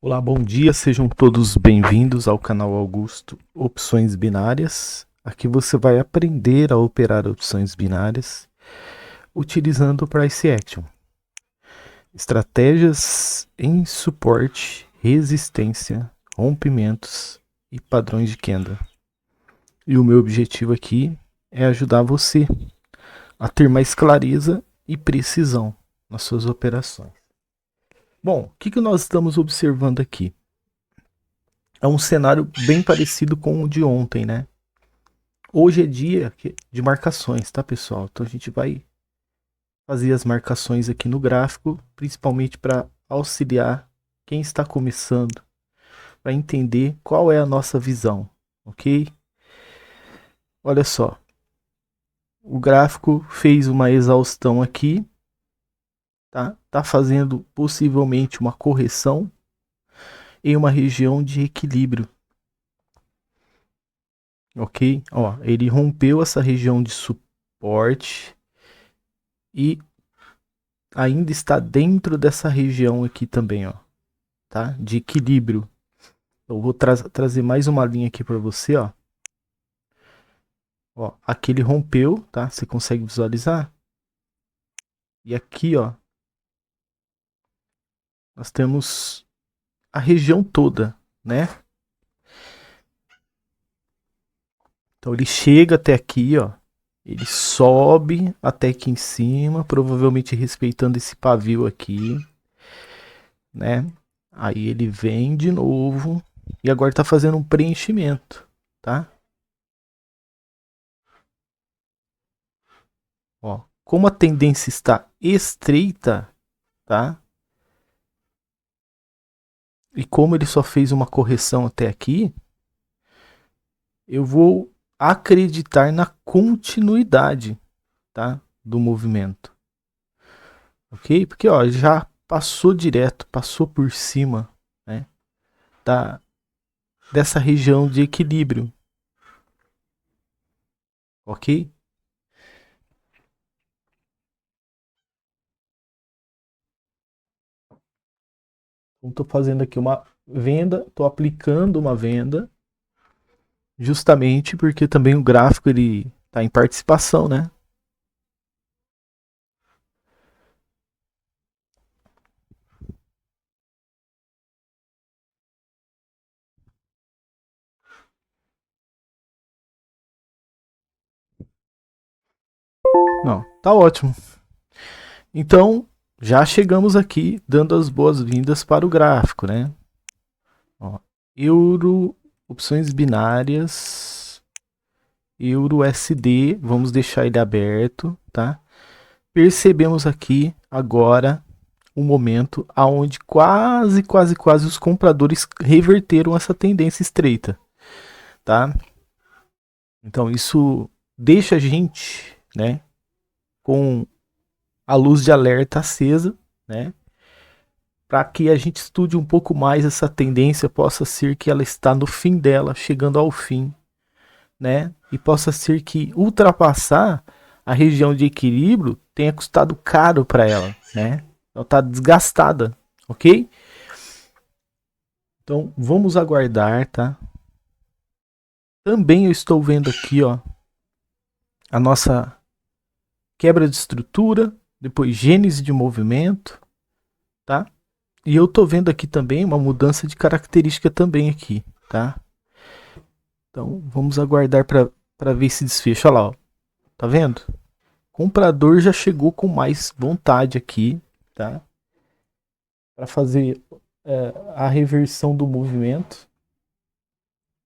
Olá, bom dia, sejam todos bem-vindos ao canal Augusto Opções Binárias. Aqui você vai aprender a operar opções binárias utilizando o Price Action. Estratégias em suporte, resistência, rompimentos e padrões de Kendall. E o meu objetivo aqui é ajudar você a ter mais clareza e precisão nas suas operações. Bom, o que nós estamos observando aqui? É um cenário bem parecido com o de ontem, né? Hoje é dia de marcações, tá, pessoal? Então a gente vai fazer as marcações aqui no gráfico, principalmente para auxiliar quem está começando, para entender qual é a nossa visão, ok? Olha só, o gráfico fez uma exaustão aqui, tá? Tá fazendo possivelmente uma correção em uma região de equilíbrio, ok? Ó, ele rompeu essa região de suporte e ainda está dentro dessa região aqui também, ó, tá? De equilíbrio. Eu vou trazer mais uma linha aqui para você, ó. Ó, aqui ele rompeu, tá? Você consegue visualizar? E aqui, ó, nós temos a região toda, né? Então ele chega até aqui, ó. Ele sobe até aqui em cima, provavelmente respeitando esse pavio aqui, né? Aí ele vem de novo e agora tá fazendo um preenchimento, tá? Ó, como a tendência está estreita, tá? E como ele só fez uma correção até aqui, eu vou acreditar na continuidade, tá? Do movimento, ok? Porque ó, já passou direto, passou por cima, né? Dessa região de equilíbrio, ok? Então estou fazendo aqui uma venda, estou aplicando uma venda, justamente porque também o gráfico ele está em participação, né? Não, tá ótimo. Então, já chegamos aqui dando as boas-vindas para o gráfico, né? Ó, euro, opções binárias, euro SD, vamos deixar ele aberto, tá? Percebemos aqui agora um momento aonde quase os compradores reverteram essa tendência estreita, tá? Então isso deixa a gente, né, com a luz de alerta acesa, né? Para que a gente estude um pouco mais essa tendência, possa ser que ela está no fim dela, chegando ao fim, né? E possa ser que ultrapassar a região de equilíbrio tenha custado caro para ela, né? Ela está desgastada, ok? Então vamos aguardar, tá? Também eu estou vendo aqui, ó, a nossa quebra de estrutura, depois gênese de movimento, tá? E eu tô vendo aqui também uma mudança de característica também aqui, tá? Então vamos aguardar para ver esse desfecho. Olha lá, ó. Tá vendo? O comprador já chegou com mais vontade aqui, tá? Para fazer a reversão do movimento.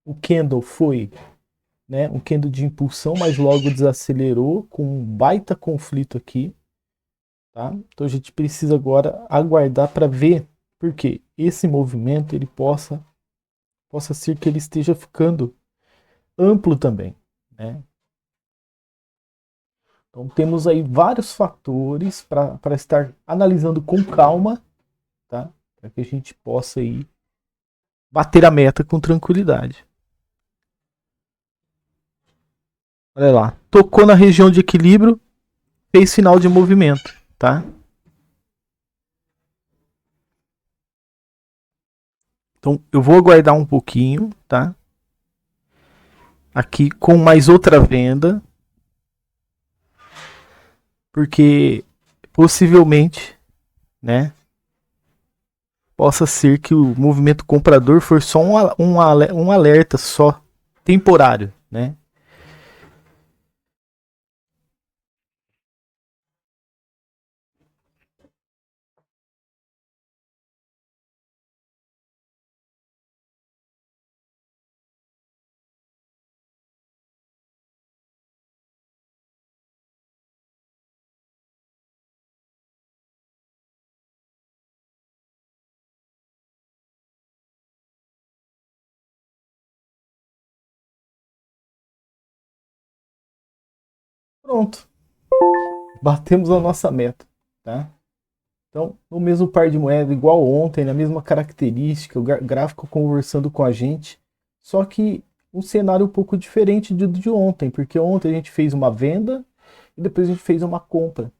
O candle foi, né, um candle de impulsão, mas logo desacelerou com um baita conflito aqui, tá? Então a gente precisa agora aguardar para ver porque esse movimento ele possa ser que ele esteja ficando amplo também, né? Então temos aí vários fatores para estar analisando com calma, tá? Para que a gente possa aí bater a meta com tranquilidade. Olha lá, tocou na região de equilíbrio, fez sinal de movimento, tá? Então eu vou aguardar um pouquinho, tá? Aqui com mais outra venda, porque possivelmente, né, possa ser que o movimento comprador for só um alerta só temporário, né? Pronto, batemos a nossa meta, tá? Então, no mesmo par de moeda, igual ontem, na mesma característica, o gráfico conversando com a gente, só que um cenário um pouco diferente do de ontem, porque ontem a gente fez uma venda e depois a gente fez uma compra,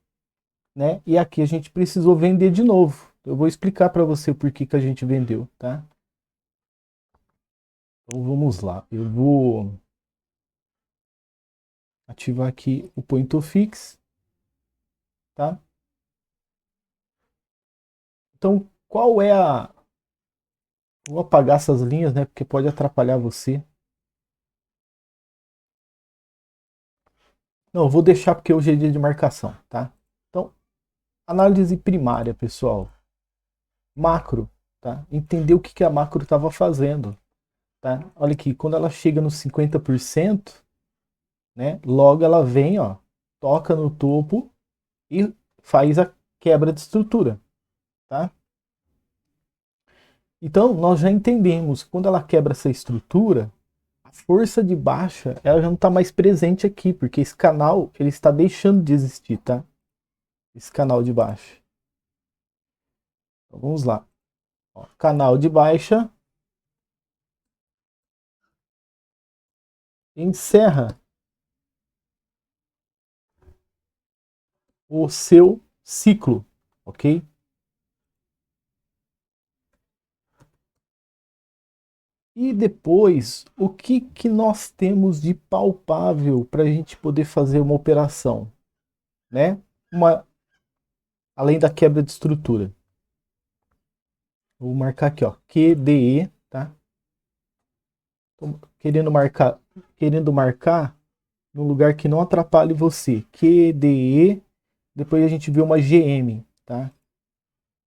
né? E aqui a gente precisou vender de novo. Eu vou explicar para você o porquê que a gente vendeu, tá? Então vamos lá. Eu vou ativar aqui o Point of Fix, tá? Então, qual é a... Vou apagar essas linhas, né? Porque pode atrapalhar você. Não, eu vou deixar porque hoje é dia de marcação, tá? Então, análise primária, pessoal. Macro, tá? Entender o que a macro estava fazendo, tá? Olha aqui, quando ela chega nos 50%, né? Logo ela vem, ó, toca no topo e faz a quebra de estrutura, tá? Então, nós já entendemos que quando ela quebra essa estrutura, a força de baixa, ela já não está mais presente aqui, porque esse canal, ele está deixando de existir, tá? Esse canal de baixa. Então, vamos lá. Ó, canal de baixa encerra o seu ciclo, ok? E depois, o que nós temos de palpável para a gente poder fazer uma operação, né? Além da quebra de estrutura. Vou marcar aqui, ó, QDE, tá? Tô querendo marcar num lugar que não atrapalhe você. QDE, depois a gente vê uma GM, tá?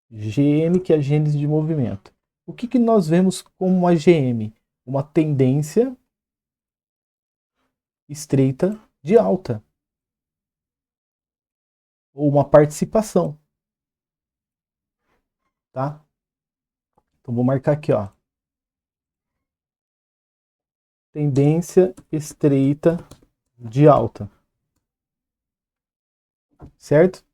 GM, que é a gênese de movimento. O que nós vemos como uma GM? Uma tendência estreita de alta, ou uma participação, tá? Então vou marcar aqui, ó. Tendência estreita de alta. Certo?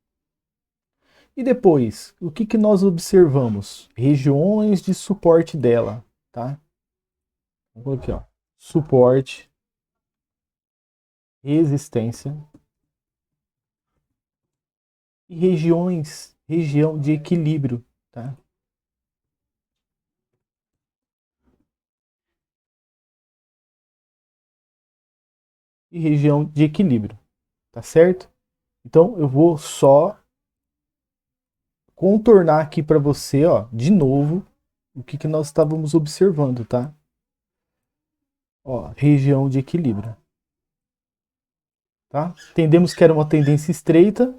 E depois, o que nós observamos? Regiões de suporte dela, tá? Vou aqui, ó. Suporte, resistência e região de equilíbrio, tá? E região de equilíbrio, tá certo? Então eu vou só contornar aqui para você, ó, de novo, o que nós estávamos observando, tá? Ó, região de equilíbrio, tá? Entendemos que era uma tendência estreita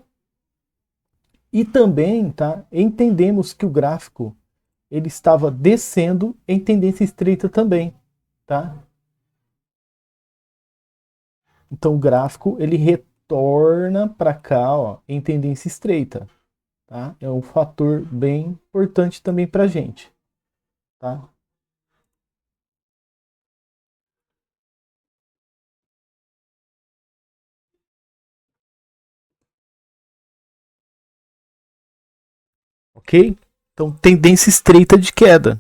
e também, tá? Entendemos que o gráfico ele estava descendo em tendência estreita também, tá? Então o gráfico ele retorna para cá, ó, em tendência estreita, tá? É um fator bem importante também para a gente, tá? Ok? Então tendência estreita de queda.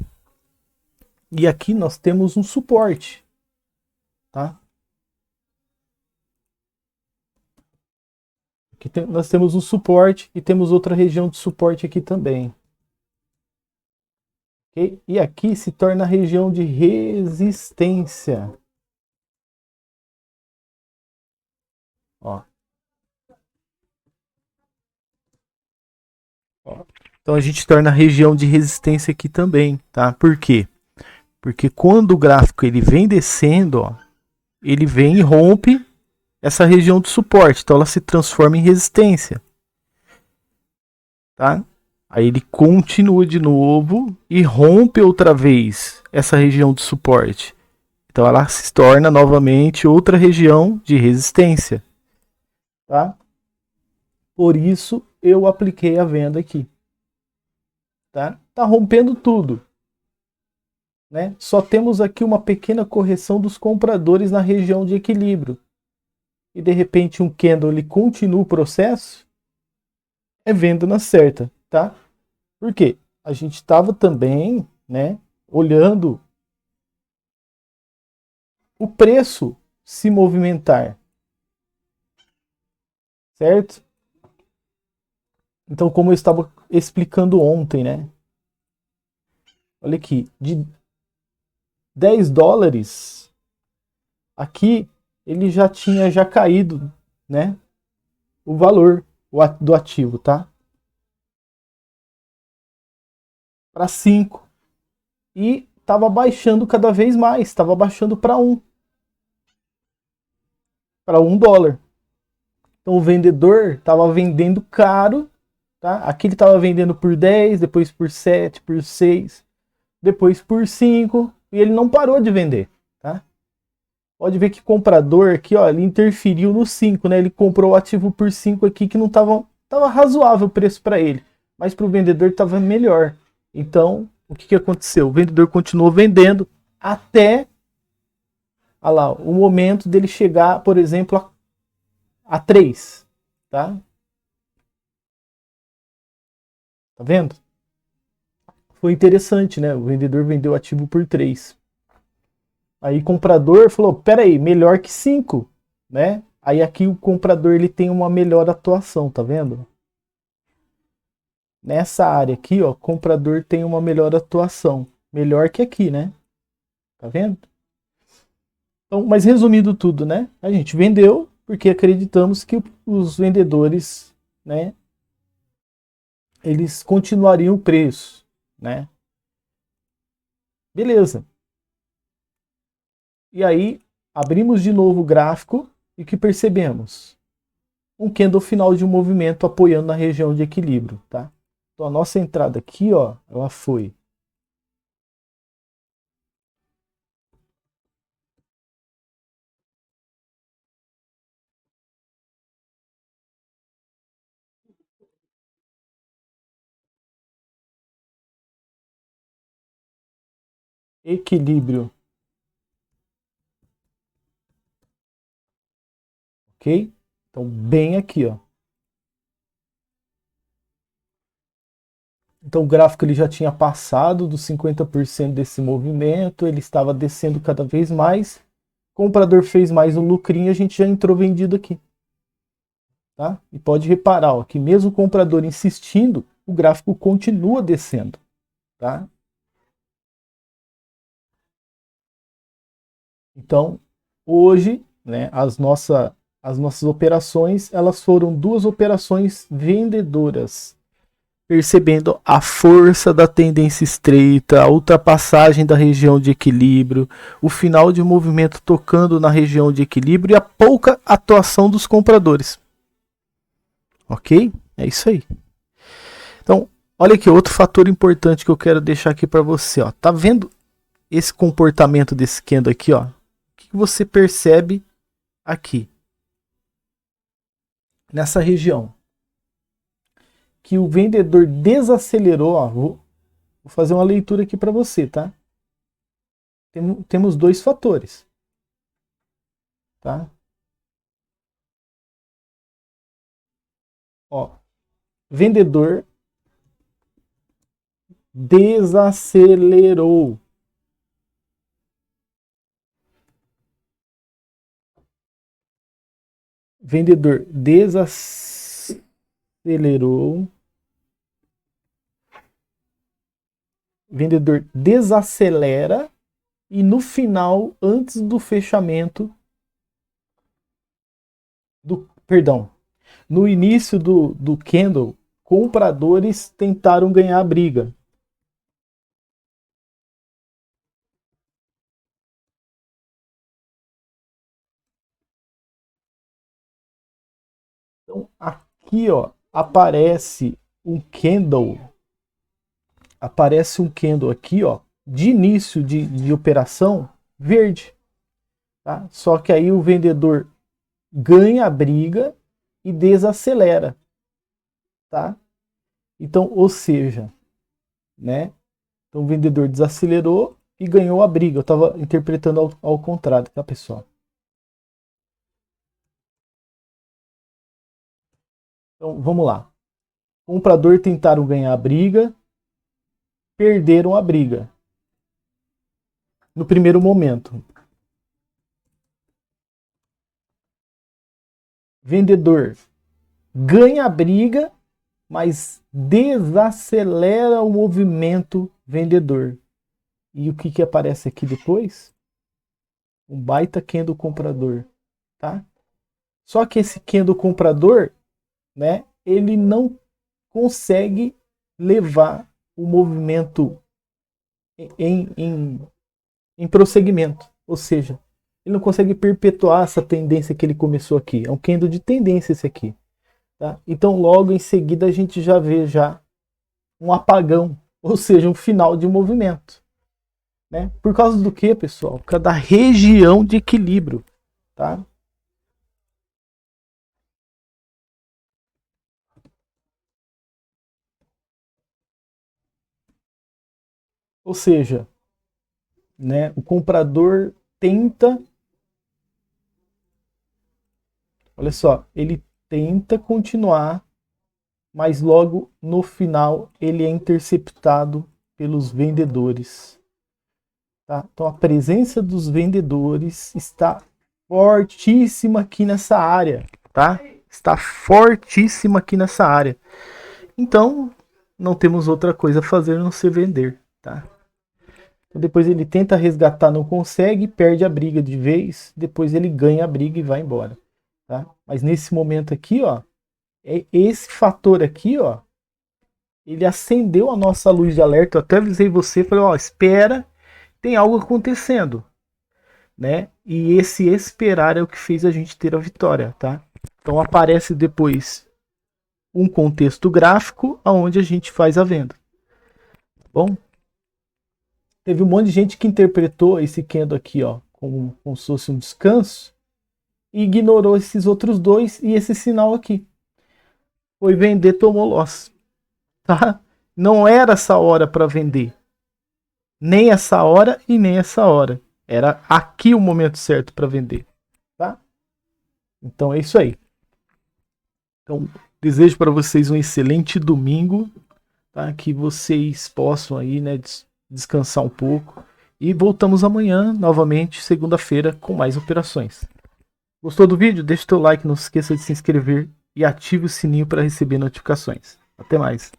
E aqui nós temos um suporte, tá? Aqui nós temos um suporte e temos outra região de suporte aqui também. ok? E aqui se torna a região de resistência. Ó. Ó. Então a gente torna a região de resistência aqui também, tá? Por quê? Porque quando o gráfico ele vem descendo, ó, ele vem e rompe essa região de suporte, então ela se transforma em resistência, tá? Aí ele continua de novo e rompe outra vez essa região de suporte. Então ela se torna novamente outra região de resistência, tá? Por isso eu apliquei a venda aqui, tá? Tá rompendo tudo, né? Só temos aqui uma pequena correção dos compradores na região de equilíbrio. E de repente um candle ele continua o processo, é venda na certa, tá? Por quê? A gente estava também, né, olhando o preço se movimentar, certo? Então, como eu estava explicando ontem, né? Olha aqui, de 10 dólares, aqui ele já tinha já caído, né? O valor do ativo, tá? Para 5. E estava baixando cada vez mais, estava baixando para 1. Para 1 dólar. Então o vendedor estava vendendo caro, tá? Aqui ele estava vendendo por 10, depois por 7, por 6, depois por 5, e ele não parou de vender, tá? Pode ver que o comprador aqui, ó, ele interferiu no 5, né? Ele comprou o ativo por 5 aqui que não tava razoável o preço para ele, mas para o vendedor estava melhor. Então, o que aconteceu? O vendedor continuou vendendo até, olha lá, o momento dele chegar, por exemplo, a 3, tá? Tá vendo? Foi interessante, né? O vendedor vendeu ativo por 3. Aí o comprador falou, peraí, melhor que 5, né? Aí aqui o comprador ele tem uma melhor atuação, tá vendo? Nessa área aqui, ó, o comprador tem uma melhor atuação. Melhor que aqui, né? Tá vendo? Então, mas resumindo tudo, né? A gente vendeu porque acreditamos que os vendedores, né, eles continuariam o preço, né? Beleza. E aí, abrimos de novo o gráfico e o que percebemos? Um candle final de um movimento apoiando na região de equilíbrio, tá? Então a nossa entrada aqui, ó, ela foi equilíbrio, ok? Então bem aqui, ó. Então o gráfico ele já tinha passado dos 50% desse movimento, ele estava descendo cada vez mais. O comprador fez mais um lucrinho, a gente já entrou vendido aqui. Tá? E pode reparar ó, que mesmo o comprador insistindo, o gráfico continua descendo. Tá? Então, hoje, né, as nossas operações, elas foram duas operações vendedoras, percebendo a força da tendência estreita, a ultrapassagem da região de equilíbrio, o final de movimento tocando na região de equilíbrio e a pouca atuação dos compradores. Ok? É isso aí. Então, olha aqui, outro fator importante que eu quero deixar aqui para você. Ó. Tá vendo esse comportamento desse candle aqui? Ó? O que você percebe aqui, nessa região? Que o vendedor desacelerou. Ó, vou fazer uma leitura aqui para você, tá? Temos dois fatores, tá? Ó, vendedor desacelerou. Vendedor desacelerou vendedor desacelera e no final, antes do fechamento no início do candle, compradores tentaram ganhar a briga. Então aqui, ó, aparece um candle aqui, ó, de início de operação verde, tá? Só que aí o vendedor ganha a briga e desacelera, tá? Então, ou seja, né? Então o vendedor desacelerou e ganhou a briga. Eu estava interpretando ao contrário, tá, pessoal? Então, vamos lá. Comprador tentaram ganhar a briga, perderam a briga. No primeiro momento. Vendedor ganha a briga, mas desacelera o movimento vendedor. E o que aparece aqui depois? Um baita candle comprador, tá? Só que esse candle comprador, né, ele não consegue levar o movimento em prosseguimento. Ou seja, ele não consegue perpetuar essa tendência que ele começou aqui. É um candle de tendência esse aqui. Tá? Então logo em seguida a gente já vê um apagão, ou seja, um final de movimento. Né? Por causa do que, pessoal? Por causa da região de equilíbrio. Tá? Ou seja, né, o comprador tenta, olha só, ele tenta continuar, mas logo no final ele é interceptado pelos vendedores. Tá? Então a presença dos vendedores está fortíssima aqui nessa área, tá? Está fortíssima aqui nessa área. Então não temos outra coisa a fazer a não ser vender, tá? Então, depois ele tenta resgatar, não consegue, perde a briga de vez, depois ele ganha a briga e vai embora, tá? Mas nesse momento aqui, ó, esse fator aqui, ó, ele acendeu a nossa luz de alerta. Eu até avisei você, falei, ó, espera, tem algo acontecendo, né? E esse esperar é o que fez a gente ter a vitória, tá? Então aparece depois um contexto gráfico aonde a gente faz a venda. Bom, teve um monte de gente que interpretou esse candle aqui, ó, como se fosse um descanso e ignorou esses outros dois e esse sinal aqui. Foi vender, tomou loss, tá? Não era essa hora para vender. Nem essa hora e nem essa hora. Era aqui o momento certo para vender, tá? Então é isso aí. Então, desejo para vocês um excelente domingo, tá? Que vocês possam aí, né, descansar um pouco. E voltamos amanhã, novamente, segunda-feira, com mais operações. Gostou do vídeo? Deixa o teu like, não se esqueça de se inscrever e ative o sininho para receber notificações. Até mais.